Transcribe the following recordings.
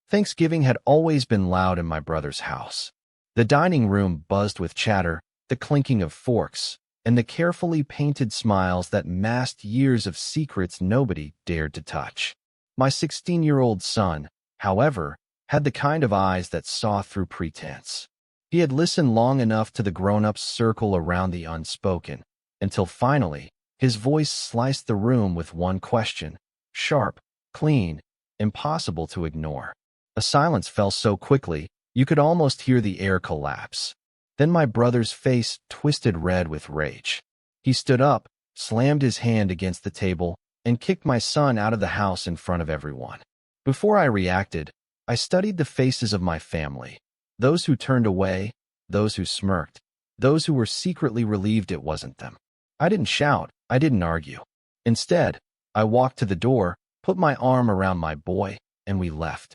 Thanksgiving had always been loud in my brother's house. The dining room buzzed with chatter, the clinking of forks, and the carefully painted smiles that masked years of secrets nobody dared to touch. My 16-year-old son, however, had the kind of eyes that saw through pretense. He had listened long enough to the grown-ups circle around the unspoken, until finally, his voice sliced the room with one question, sharp, clean, impossible to ignore. A silence fell so quickly, you could almost hear the air collapse. Then my brother's face twisted red with rage. He stood up, slammed his hand against the table, and kicked my son out of the house in front of everyone. Before I reacted, I studied the faces of my family. Those who turned away, those who smirked, those who were secretly relieved it wasn't them. I didn't shout, I didn't argue. Instead, I walked to the door, put my arm around my boy, and we left.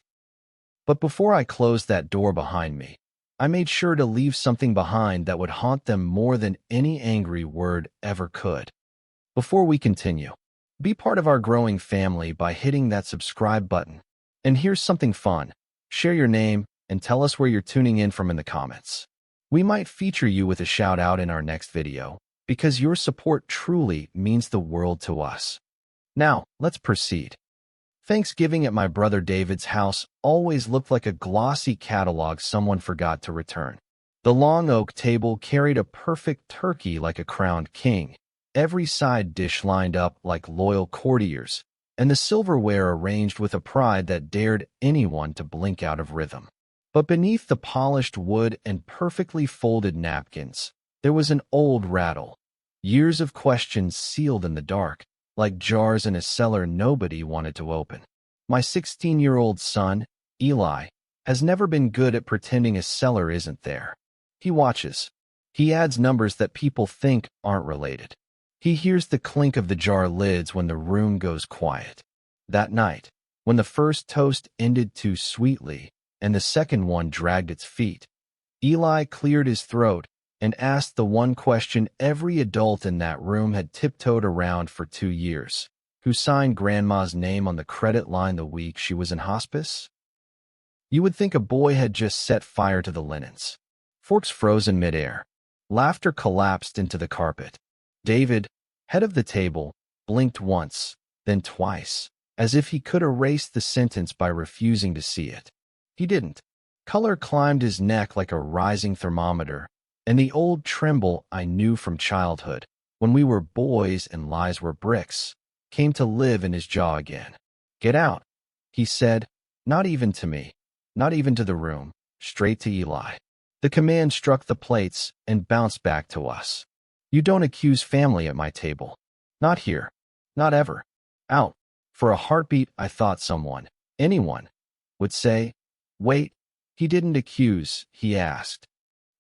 But before I closed that door behind me, I made sure to leave something behind that would haunt them more than any angry word ever could. Before we continue, be part of our growing family by hitting that subscribe button. And here's something fun. Share your name and tell us where you're tuning in from in the comments. We might feature you with a shout out in our next video, because your support truly means the world to us. Now, let's proceed. Thanksgiving at my brother David's house always looked like a glossy catalog someone forgot to return. The long oak table carried a perfect turkey like a crowned king, every side dish lined up like loyal courtiers, and the silverware arranged with a pride that dared anyone to blink out of rhythm. But beneath the polished wood and perfectly folded napkins, there was an old rattle. Years of questions sealed in the dark, like jars in a cellar nobody wanted to open. My 16-year-old son, Eli, has never been good at pretending a cellar isn't there. He watches. He adds numbers that people think aren't related. He hears the clink of the jar lids when the room goes quiet. That night, when the first toast ended too sweetly and the second one dragged its feet, Eli cleared his throat and asked the one question every adult in that room had tiptoed around for 2 years. Who signed Grandma's name on the credit line the week she was in hospice? You would think a boy had just set fire to the linens. Forks froze in midair. Laughter collapsed into the carpet. David, head of the table, blinked once, then twice, as if he could erase the sentence by refusing to see it. He didn't. Color climbed his neck like a rising thermometer, and the old tremble I knew from childhood, when we were boys and lies were bricks, came to live in his jaw again. Get out, he said, not even to me, not even to the room, straight to Eli. The command struck the plates and bounced back to us. You don't accuse family at my table. Not here. Not ever. Out. For a heartbeat, I thought someone, anyone, would say, wait, he didn't accuse, he asked.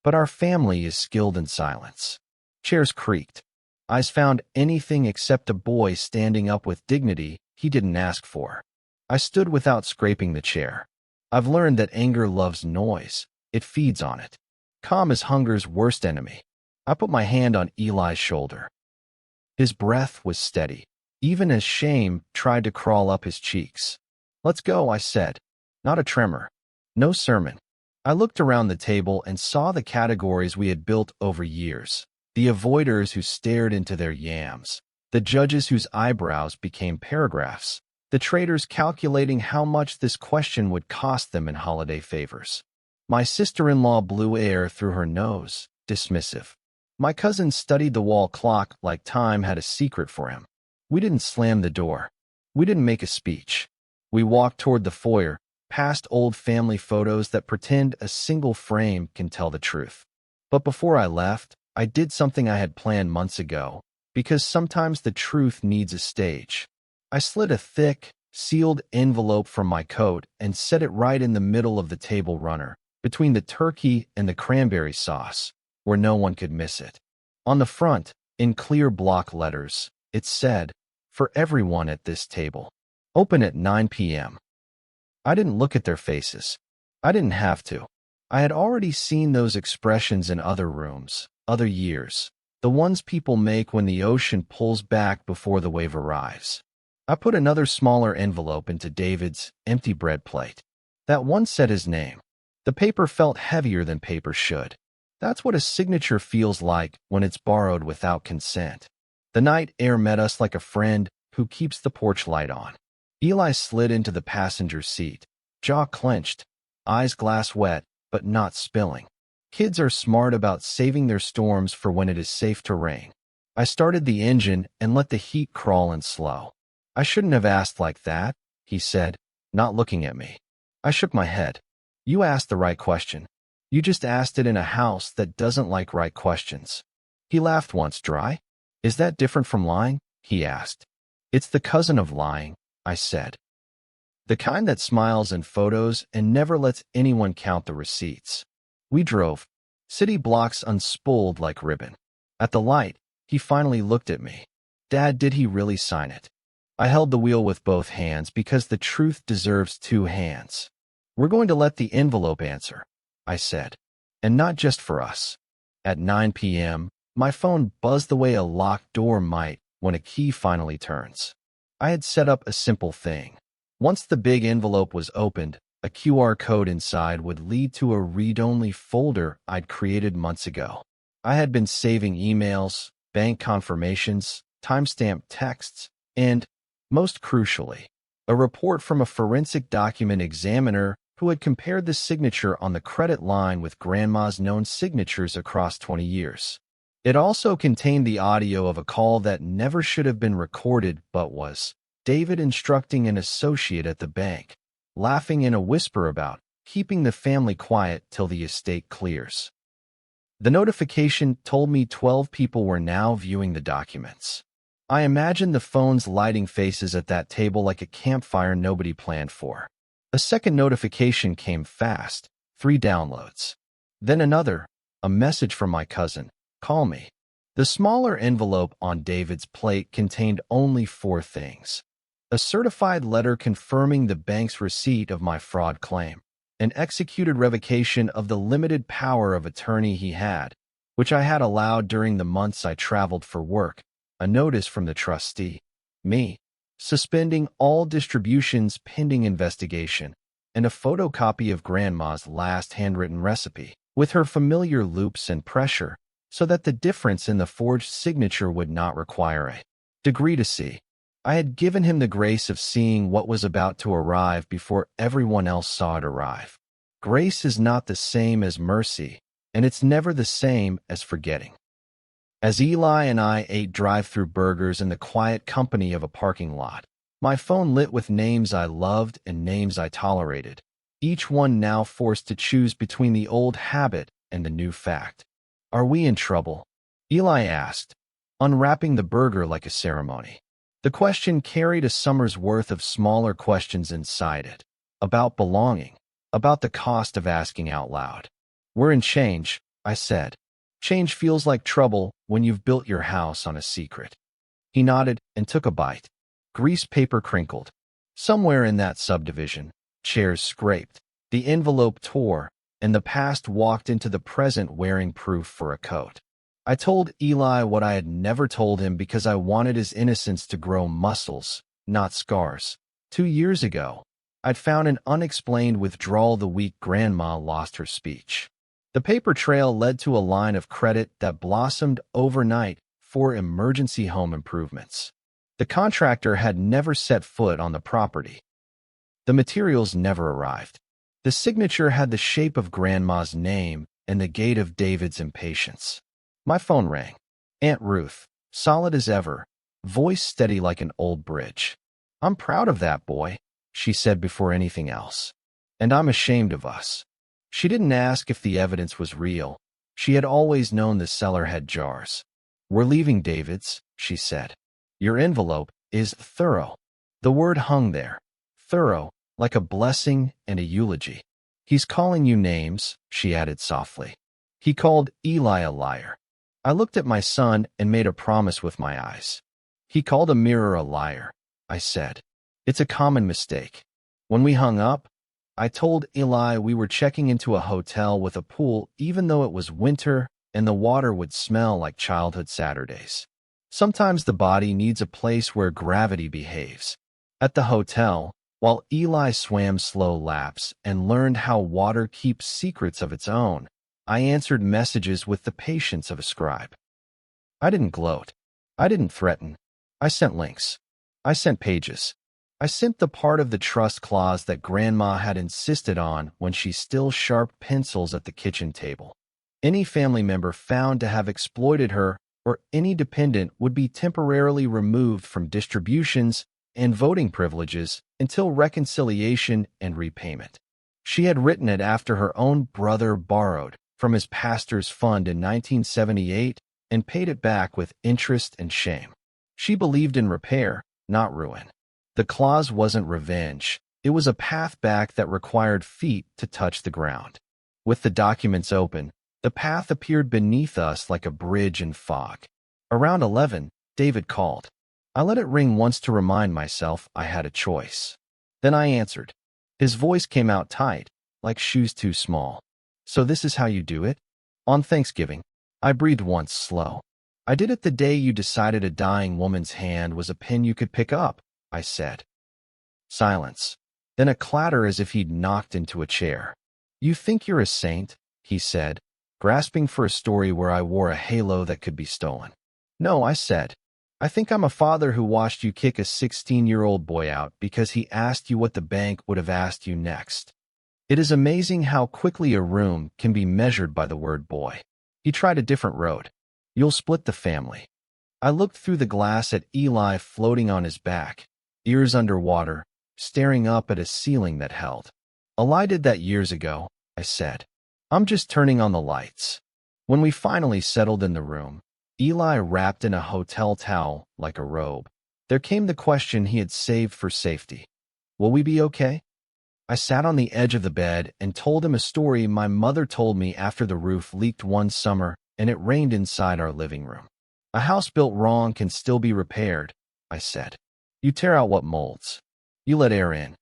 But our family is skilled in silence. Chairs creaked. Eyes found anything except a boy standing up with dignity he didn't ask for. I stood without scraping the chair. I've learned that anger loves noise. It feeds on it. Calm is hunger's worst enemy. I put my hand on Eli's shoulder. His breath was steady, even as shame tried to crawl up his cheeks. Let's go, I said. Not a tremor. No sermon. I looked around the table and saw the categories we had built over years. The avoiders who stared into their yams, the judges whose eyebrows became paragraphs, the traders calculating how much this question would cost them in holiday favors. My sister-in-law blew air through her nose, dismissive. My cousin studied the wall clock like time had a secret for him. We didn't slam the door. We didn't make a speech. We walked toward the foyer, past old family photos that pretend a single frame can tell the truth. But before I left, I did something I had planned months ago, because sometimes the truth needs a stage. I slid a thick, sealed envelope from my coat and set it right in the middle of the table runner, between the turkey and the cranberry sauce, where no one could miss it. On the front, in clear block letters, it said, "For everyone at this table. Open at 9 p.m. I didn't look at their faces. I didn't have to. I had already seen those expressions in other rooms, other years, the ones people make when the ocean pulls back before the wave arrives. I put another smaller envelope into David's empty bread plate. That one said his name. The paper felt heavier than paper should. That's what a signature feels like when it's borrowed without consent. The night air met us like a friend who keeps the porch light on. Eli slid into the passenger seat, jaw clenched, eyes glass wet, but not spilling. Kids are smart about saving their storms for when it is safe to rain. I started the engine and let the heat crawl in slow. I shouldn't have asked like that, he said, not looking at me. I shook my head. You asked the right question. You just asked it in a house that doesn't like right questions. He laughed once dry. Is that different from lying? He asked. It's the cousin of lying, I said. The kind that smiles in photos and never lets anyone count the receipts. We drove. City blocks unspooled like ribbon. At the light, he finally looked at me. Dad, did he really sign it? I held the wheel with both hands because the truth deserves two hands. We're going to let the envelope answer, I said. And not just for us. At 9 p.m., my phone buzzed the way a locked door might when a key finally turns. I had set up a simple thing. Once the big envelope was opened, a QR code inside would lead to a read-only folder I'd created months ago. I had been saving emails, bank confirmations, timestamped texts, and, most crucially, a report from a forensic document examiner who had compared the signature on the credit line with Grandma's known signatures across 20 years. It also contained the audio of a call that never should have been recorded but was. David instructing an associate at the bank, laughing in a whisper about keeping the family quiet till the estate clears. The notification told me 12 people were now viewing the documents. I imagined the phones lighting faces at that table like a campfire nobody planned for. A second notification came fast, 3 downloads. Then another, a message from my cousin, call me. The smaller envelope on David's plate contained only 4 things. A certified letter confirming the bank's receipt of my fraud claim, an executed revocation of the limited power of attorney he had, which I had allowed during the months I traveled for work, a notice from the trustee, me, suspending all distributions pending investigation, and a photocopy of Grandma's last handwritten recipe, with her familiar loops and pressure, so that the difference in the forged signature would not require a degree to see. I had given him the grace of seeing what was about to arrive before everyone else saw it arrive. Grace is not the same as mercy, and it's never the same as forgetting. As Eli and I ate drive-through burgers in the quiet company of a parking lot, my phone lit with names I loved and names I tolerated, each one now forced to choose between the old habit and the new fact. Are we in trouble? Eli asked, unwrapping the burger like a ceremony. The question carried a summer's worth of smaller questions inside it, about belonging, about the cost of asking out loud. We're in change, I said. Change feels like trouble when you've built your house on a secret. He nodded and took a bite. Grease paper crinkled. Somewhere in that subdivision, chairs scraped, the envelope tore, and the past walked into the present wearing proof for a coat. I told Eli what I had never told him because I wanted his innocence to grow muscles, not scars. 2 years ago, I'd found an unexplained withdrawal the week Grandma lost her speech. The paper trail led to a line of credit that blossomed overnight for emergency home improvements. The contractor had never set foot on the property. The materials never arrived. The signature had the shape of Grandma's name and the gait of David's impatience. My phone rang. Aunt Ruth, solid as ever, voice steady like an old bridge. I'm proud of that boy, she said before anything else. And I'm ashamed of us. She didn't ask if the evidence was real. She had always known the cellar had jars. We're leaving David's, she said. Your envelope is thorough. The word hung there. Thorough, like a blessing and a eulogy. He's calling you names, she added softly. He called Eli a liar. I looked at my son and made a promise with my eyes. He called a mirror a liar, I said. It's a common mistake. When we hung up, I told Eli we were checking into a hotel with a pool even though it was winter and the water would smell like childhood Saturdays. Sometimes the body needs a place where gravity behaves. At the hotel, While Eli swam slow laps and learned how water keeps secrets of its own, I answered messages with the patience of a scribe. I didn't gloat. I didn't threaten. I sent links. I sent pages. I sent the part of the trust clause that Grandma had insisted on when she still sharpened pencils at the kitchen table. Any family member found to have exploited her or any dependent would be temporarily removed from distributions and voting privileges until reconciliation and repayment. She had written it after her own brother borrowed from his pastor's fund in 1978 and paid it back with interest and shame. She believed in repair, not ruin. The clause wasn't revenge. It was a path back that required feet to touch the ground. With the documents open, the path appeared beneath us like a bridge in fog. Around 11, David called. I let it ring once to remind myself I had a choice. Then I answered. His voice came out tight, like shoes too small. So this is how you do it? On Thanksgiving. I breathed once slow. I did it the day you decided a dying woman's hand was a pin you could pick up, I said. Silence. Then a clatter as if he'd knocked into a chair. You think you're a saint, he said, grasping for a story where I wore a halo that could be stolen. No, I said. I think I'm a father who watched you kick a 16-year-old boy out because he asked you what the bank would have asked you next. It is amazing how quickly a room can be measured by the word boy. He tried a different road. You'll split the family. I looked through the glass at Eli floating on his back, ears underwater, staring up at a ceiling that held. Eli did that years ago, I said. I'm just turning on the lights. When we finally settled in the room, Eli wrapped in a hotel towel like a robe. There came the question he had saved for safety. Will we be okay? I sat on the edge of the bed and told him a story my mother told me after the roof leaked one summer and it rained inside our living room. A house built wrong can still be repaired, I said. You tear out what molds. You let air in.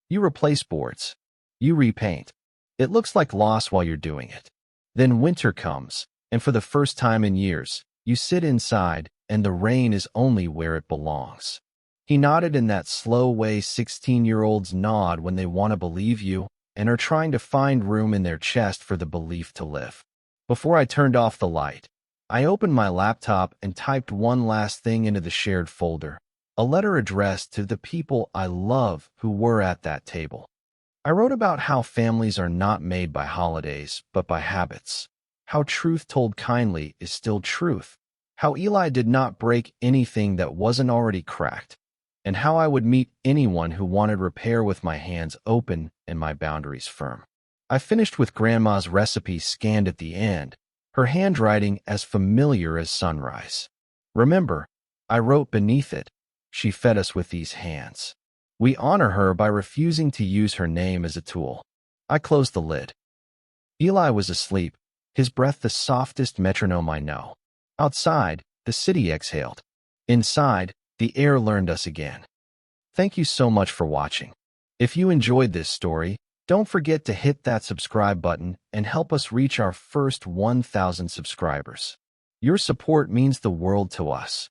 You replace boards. You repaint. It looks like loss while you're doing it. Then winter comes, and for the first time in years, you sit inside, and the rain is only where it belongs. He nodded in that slow way 16-year-olds nod when they want to believe you and are trying to find room in their chest for the belief to live. Before I turned off the light, I opened my laptop and typed one last thing into the shared folder, a letter addressed to the people I love who were at that table. I wrote about how families are not made by holidays, but by habits. How truth told kindly is still truth. How Eli did not break anything that wasn't already cracked. And how I would meet anyone who wanted repair with my hands open and my boundaries firm. I finished with Grandma's recipe scanned at the end, her handwriting as familiar as sunrise. Remember, I wrote beneath it, she fed us with these hands. We honor her by refusing to use her name as a tool. I closed the lid. Eli was asleep, his breath the softest metronome I know. Outside, the city exhaled. Inside, the air learned us again. Thank you so much for watching. If you enjoyed this story, don't forget to hit that subscribe button and help us reach our first 1,000 subscribers. Your support means the world to us.